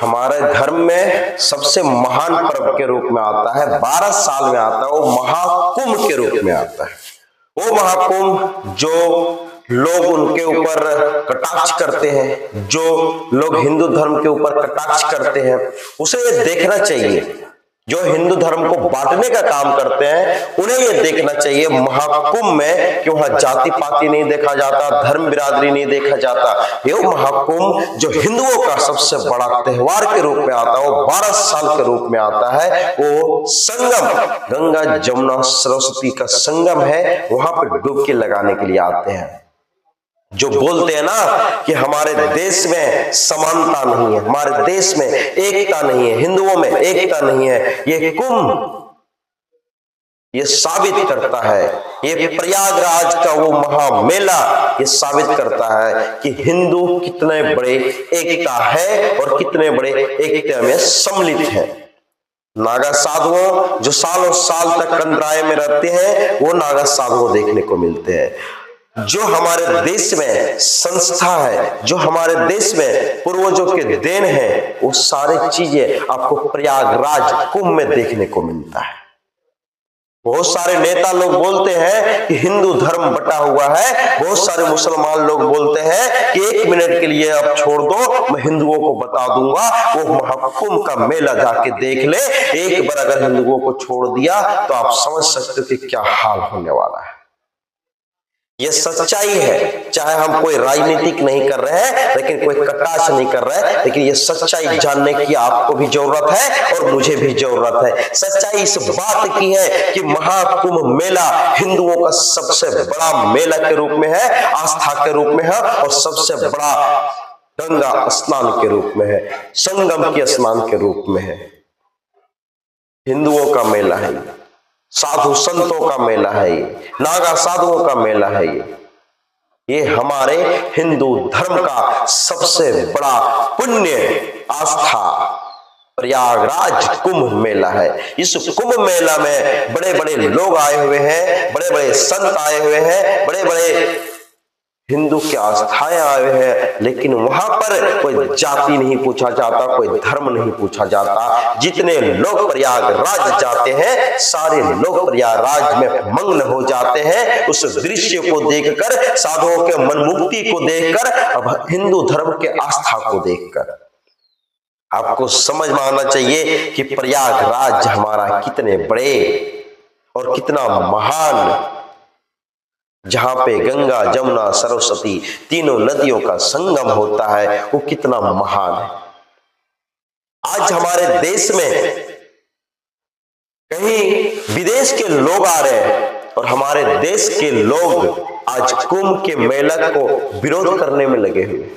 हमारे धर्म में सबसे महान पर्व के रूप में आता है, 12 साल में आता है, वो महाकुंभ के रूप में आता है। वो महाकुंभ जो लोग उनके ऊपर कटाक्ष करते हैं, जो लोग हिंदू धर्म के ऊपर कटाक्ष करते हैं, उसे ये देखना चाहिए। जो हिंदू धर्म को बांटने का काम करते हैं उन्हें ये देखना चाहिए महाकुंभ में कि वहां जाति पाति नहीं देखा जाता, धर्म बिरादरी नहीं देखा जाता। ये महाकुंभ जो हिंदुओं का सबसे बड़ा त्योहार के रूप में आता है, वो 12 साल के रूप में आता है। वो संगम, गंगा जमुना सरस्वती का संगम है, वहां पर डुबकी लगाने के लिए आते हैं। जो बोलते हैं ना कि हमारे देश में समानता नहीं है, हमारे देश में एकता नहीं है, हिंदुओं में एकता नहीं है, ये कुंभ ये साबित करता है। ये प्रयागराज का वो महामेला ये साबित करता है कि हिंदू कितने बड़े एकता है और कितने बड़े एकता में सम्मिलित है। नागा साधुओं जो सालों साल तक कंदराय में रहते हैं, वो नागा साधुओं देखने को मिलते हैं। जो हमारे देश में संस्था है, जो हमारे देश में पूर्वजों के देन है, वो सारी चीजें आपको प्रयागराज कुंभ में देखने को मिलता है। बहुत सारे नेता लोग बोलते हैं कि हिंदू धर्म बटा हुआ है, बहुत सारे मुसलमान लोग बोलते हैं कि 1 मिनट के लिए आप छोड़ दो, मैं हिंदुओं को बता दूंगा, वो महाकुंभ का मेला जाके देख ले। एक बार अगर हिंदुओं को छोड़ दिया तो आप समझ सकते हो कि क्या हाल होने वाला है। ये सच्चाई है, चाहे हम कोई राजनीतिक नहीं कर रहे हैं, लेकिन कोई कटाक्ष नहीं कर रहे हैं, लेकिन ये सच्चाई जानने की आपको भी जरूरत है और मुझे भी जरूरत है। सच्चाई इस बात की है कि महाकुंभ मेला हिंदुओं का सबसे बड़ा मेला के रूप में है, आस्था के रूप में है, और सबसे बड़ा गंगा स्नान के रूप में है, संगम के स्नान के रूप में है। हिंदुओं का मेला है, साधु संतों का मेला है, ये नागा साधुओं का मेला है। ये हमारे हिंदू धर्म का सबसे बड़ा पुण्य आस्था प्रयागराज कुंभ मेला है। इस कुंभ मेला में बड़े बड़े लोग आए हुए हैं, बड़े बड़े संत आए हुए हैं, बड़े बड़े हिंदू की आस्थाएं आए हुए हैं, लेकिन वहां पर कोई जाति नहीं पूछा जाता, कोई धर्म नहीं पूछा जाता। जितने लोग प्रयागराज जाते हैं, सारे लोग प्रयागराज में मग्न हो जाते हैं। उस दृश्य को देखकर, साधुओं के मनमुक्ति को देखकर, अब हिंदू धर्म के आस्था को देखकर आपको समझ में आना चाहिए कि प्रयागराज हमारा कितने बड़े और कितना महान, जहां पे गंगा जमुना सरस्वती तीनों नदियों का संगम होता है, वो कितना महान है। आज हमारे देश में कहीं विदेश के लोग आ रहे हैं और हमारे देश के लोग आज कुंभ के मेला को विरोध करने में लगे हुए।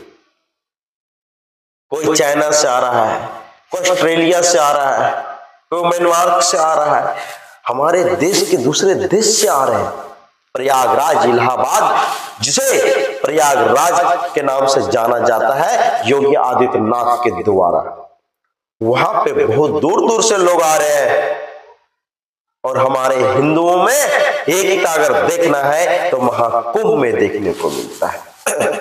कोई चाइना से आ रहा है, कोई ऑस्ट्रेलिया से आ रहा है, कोई म्यांमार से आ रहा है, हमारे देश के दूसरे देश से आ रहे हैं। प्रयागराज इलाहाबाद, जिसे प्रयागराज के नाम से जाना जाता है योगी आदित्यनाथ के द्वारा, वहां पे बहुत दूर दूर से लोग आ रहे हैं। और हमारे हिंदुओं में एकता अगर देखना है तो महाकुंभ में देखने को मिलता है।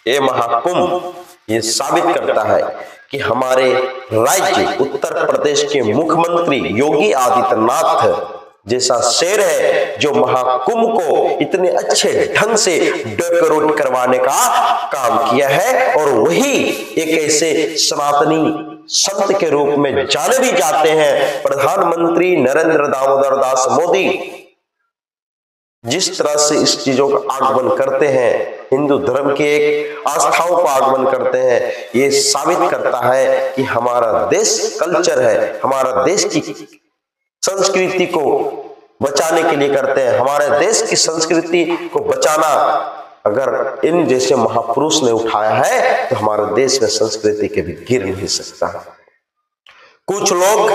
ये महाकुंभ ये साबित करता है कि हमारे राज्य उत्तर प्रदेश के मुख्यमंत्री योगी आदित्यनाथ जैसा शेर है, जो महाकुंभ को इतने अच्छे ढंग से डेकोरेट करवाने का काम किया है। और वही एक ऐसे सनातनी संत के रूप में जाने भी जाते हैं। प्रधानमंत्री नरेंद्र दामोदर दास मोदी जिस तरह से इस चीजों का आगमन करते हैं, हिंदू धर्म के एक आस्थाओं का आगमन करते हैं, ये साबित करता है कि हमारा देश कल्चर है, हमारा देश की संस्कृति को बचाने के लिए करते हैं। हमारे देश की संस्कृति को बचाना अगर इन जैसे महापुरुष ने उठाया है तो हमारे देश में संस्कृति के भी गिर नहीं सकता। कुछ लोग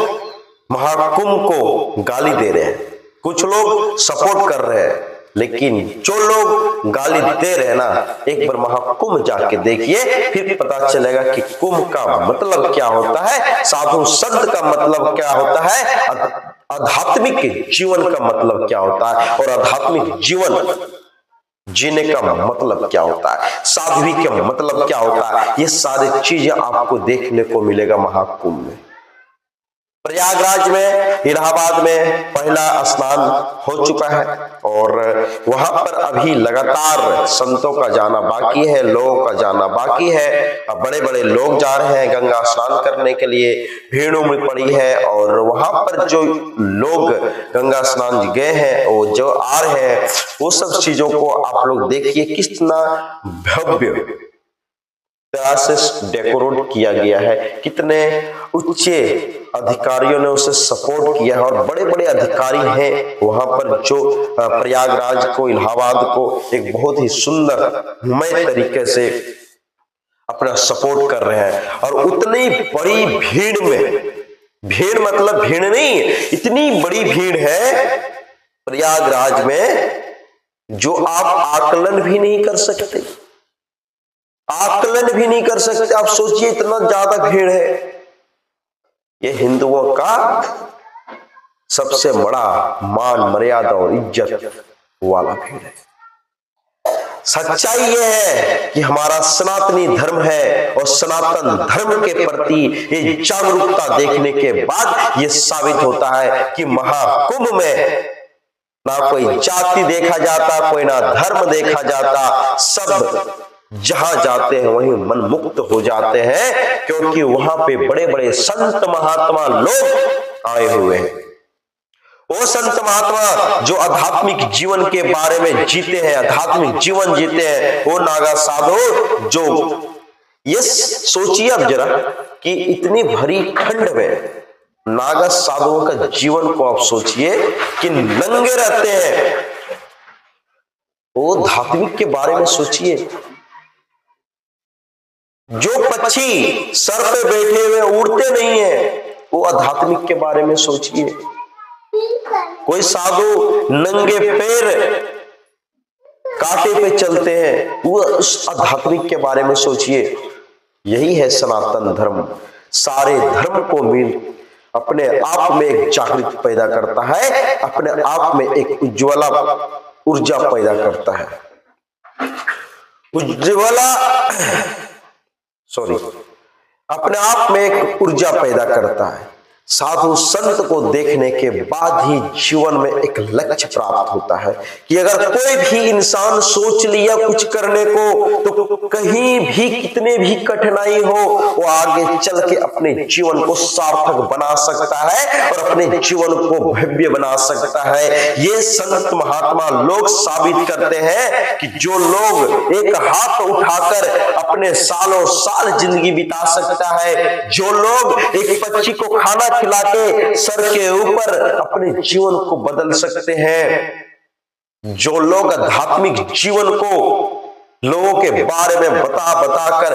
महाकुंभ को गाली दे रहे हैं, कुछ लोग सपोर्ट कर रहे हैं, लेकिन जो लोग गाली दे रहे हैं ना, एक बार महाकुंभ जाके देखिए, फिर पता चलेगा कि कुंभ का मतलब क्या होता है, साधु संत का मतलब क्या होता है, आध्यात्मिक जीवन का मतलब क्या होता है। और आध्यात्मिक जीवन जीने का मतलब क्या होता है, साध्वी का मतलब क्या होता है, ये सारी चीजें आपको देखने को मिलेगा महाकुंभ में। प्रयागराज में, इलाहाबाद में पहला स्नान हो चुका है और वहां पर अभी लगातार संतों का जाना बाकी है, लोगों का जाना बाकी है। अब बड़े बड़े लोग जा रहे हैं गंगा स्नान करने के लिए, भीड़ उमड़ पड़ी है और वहां पर जो लोग गंगा स्नान गए हैं वो जो आ रहे हैं, वो सब चीजों को आप लोग देखिए कितना भव्य तरह से डेकोरेट किया गया है, कितने उच्चे अधिकारियों ने उसे सपोर्ट किया है और बड़े बड़े अधिकारी हैं वहां पर जो प्रयागराज को, इलाहाबाद को एक बहुत ही सुंदरमय तरीके से अपना सपोर्ट कर रहे हैं। और उतनी बड़ी भीड़ में, भीड़ मतलब भीड़ नहीं, इतनी बड़ी भीड़ है प्रयागराज में जो आप आकलन भी नहीं कर सकते, आकलन भी नहीं कर सकते। आप सोचिए इतना ज्यादा भीड़ है। ये हिंदुओं का सबसे बड़ा मान मर्यादा और इज्जत वाला भीड़ है। सच्चाई यह है कि हमारा सनातनी धर्म है और सनातन धर्म के प्रति ये जागरूकता देखने के बाद ये साबित होता है कि महाकुंभ में ना कोई जाति देखा जाता, कोई ना धर्म देखा जाता, सब जहां जाते हैं वहीं मन मुक्त हो जाते हैं, क्योंकि वहां पे बड़े बड़े संत महात्मा लोग आए हुए हैं। वो संत महात्मा जो आध्यात्मिक जीवन के बारे में जीते हैं, आध्यात्मिक जीवन जीते हैं, वो नागा साधु जो, ये सोचिए अब जरा कि इतनी भरी ठंड में नागा साधुओं का जीवन को आप सोचिए कि नंगे रहते हैं। वो आध्यात्मिक के बारे में सोचिए। जो पक्षी सर पे बैठे हुए उड़ते नहीं है, वो आध्यात्मिक के बारे में सोचिए। कोई साधु नंगे पैर कांटे पे चलते हैं, वो उस आध्यात्मिक के बारे में सोचिए। यही है सनातन धर्म। सारे धर्म को मिल अपने आप में एक जागृति पैदा करता है, अपने आप में एक उज्ज्वला ऊर्जा पैदा करता है। अपने आप में एक ऊर्जा पैदा करता है। साधु संत को देखने के बाद ही जीवन में एक लक्ष्य प्राप्त होता है कि अगर कोई भी इंसान सोच लिया कुछ करने को, तो कहीं भी कितने भी कठिनाई हो, वो आगे चल के अपने जीवन को सार्थक बना सकता है और अपने जीवन को भव्य बना सकता है। ये संत महात्मा लोग साबित करते हैं कि जो लोग एक हाथ उठाकर अपने सालों साल जिंदगी बिता सकता है, जो लोग एक पक्षी को खाना खिला के सर के ऊपर अपने जीवन को बदल सकते हैं, जो लोग आध्यात्मिक जीवन को लोगों के बारे में बता कर